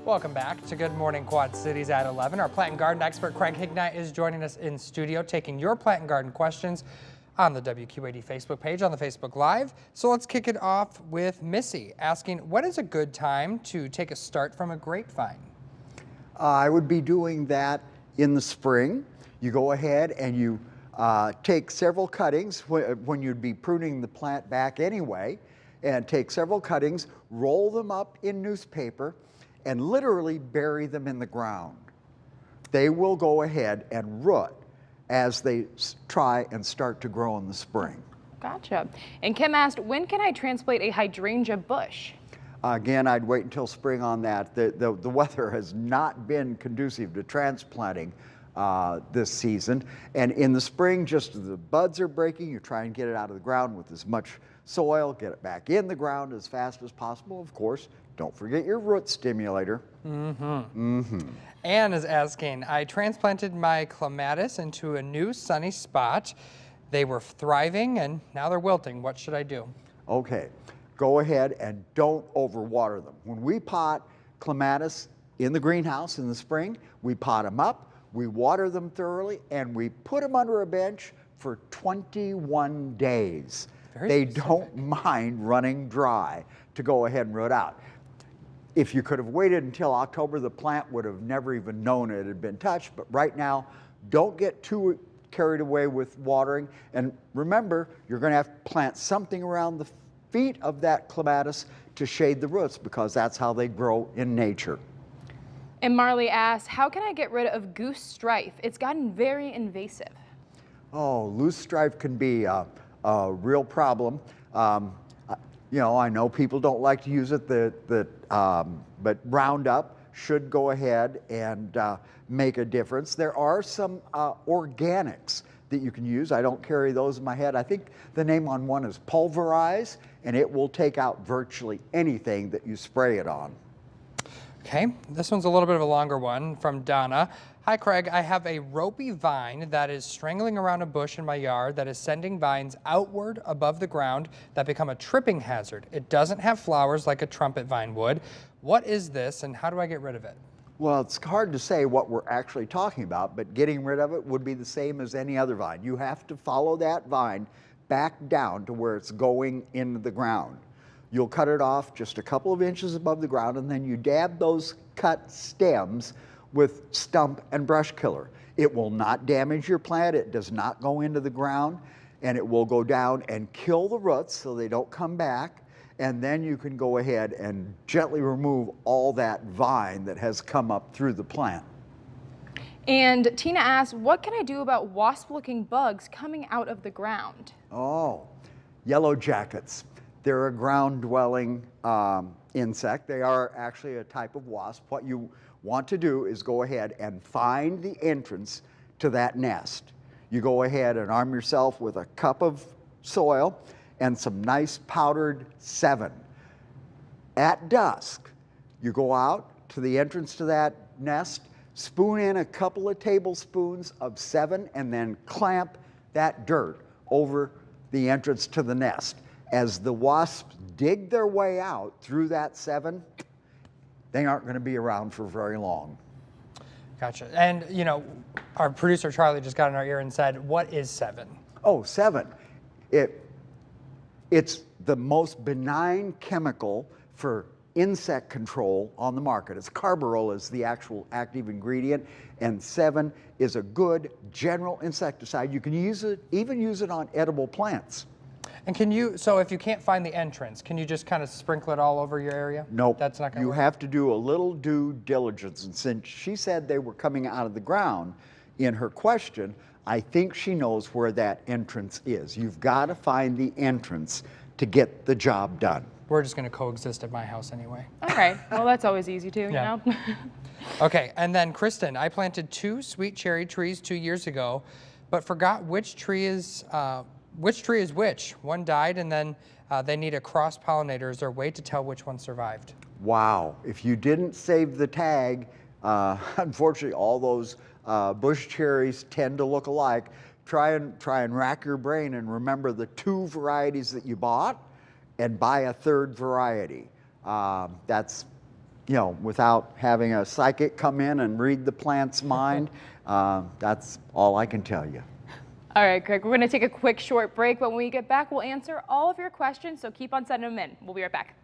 Welcome back to Good Morning Quad Cities at 11. Our plant and garden expert Craig Hignett is joining us in studio, taking your plant and garden questions on the WQAD Facebook page on the Facebook Live. So let's kick it off with Missy asking, what is a good time to take a start from a grapevine? I would be doing that in the spring. You go ahead and you take several cuttings when you'd be pruning the plant back anyway, and take several cuttings, roll them up in newspaper, and literally bury them in the ground. They will go ahead and root as they try and start to grow in the spring. Gotcha. And Kim asked, when can I transplant a hydrangea bush? Again, I'd wait until spring on that. The weather has not been conducive to transplanting this season. And in the spring, just as the buds are breaking, you try and get it out of the ground with as much soil, get it back in the ground as fast as possible. Of course, don't forget your root stimulator. Anne is asking, I transplanted my clematis into a new sunny spot. They were thriving and now they're wilting. What should I do? Okay, go ahead and don't overwater them. When we pot clematis in the greenhouse in the spring, we pot them up, we water them thoroughly, and we put them under a bench for 21 days. They don't mind running dry to go ahead and root out. If you could have waited until October, the plant would have never even known it had been touched. But right now, don't get too carried away with watering. And remember, you're going to have to plant something around the feet of that clematis to shade the roots, because that's how they grow in nature. And Marley asks, how can I get rid of goose strife? It's gotten very invasive. Oh, loose strife can be a real problem. You know, I know people don't like to use it, but Roundup should go ahead and make a difference. There are some organics that you can use. I don't carry those in my head. I think the name on one is Pulverize, and it will take out virtually anything that you spray it on. Okay, this one's a little bit of a longer one from Donna. Hi Craig, I have a ropey vine that is strangling around a bush in my yard that is sending vines outward above the ground that become a tripping hazard. It doesn't have flowers like a trumpet vine would. What is this and how do I get rid of it? Well, it's hard to say what we're actually talking about, but getting rid of it would be the same as any other vine. You have to follow that vine back down to where it's going into the ground. You'll cut it off just a couple of inches above the ground, and then you dab those cut stems with stump and brush killer. It will not damage your plant. It does not go into the ground, and it will go down and kill the roots so they don't come back. And then you can go ahead and gently remove all that vine that has come up through the plant. And Tina asks, what can I do about wasp-looking bugs coming out of the ground? Oh, yellow jackets. They're a ground-dwelling insect. They are actually a type of wasp. What you want to do is go ahead and find the entrance to that nest. You go ahead and arm yourself with a cup of soil and some nice powdered Sevin. At dusk, you go out to the entrance to that nest, spoon in a couple of tablespoons of Sevin, and then clamp that dirt over the entrance to the nest. As the wasps dig their way out through that Sevin, they aren't going to be around for very long. Gotcha. And, you know, our producer Charlie just got in our ear and said, what is Sevin? Oh, Sevin. It's the most benign chemical for insect control on the market. It's carbaryl is the actual active ingredient, and Sevin is a good general insecticide. You can use it, even use it on edible plants. And can you, so if you can't find the entrance, can you just kind of sprinkle it all over your area? Nope. That's not going to work? You have to do a little due diligence. And since she said they were coming out of the ground in her question, I think she knows where that entrance is. You've got to find the entrance to get the job done. We're just going to coexist at my house anyway. All right. Well, that's always easy too, Yeah. you know? Okay, and then Kristen, I planted 2 sweet cherry trees 2 years ago, but forgot which tree is which. One died, and then they need a cross-pollinator. Is there a way to tell which one survived? Wow. If you didn't save the tag, unfortunately, all those bush cherries tend to look alike. Try and rack your brain and remember the 2 varieties that you bought and buy a 3rd variety. That's without having a psychic come in and read the plant's mind. That's all I can tell you. All right, Craig, we're going to take a quick short break, but when we get back, we'll answer all of your questions, so keep on sending them in. We'll be right back.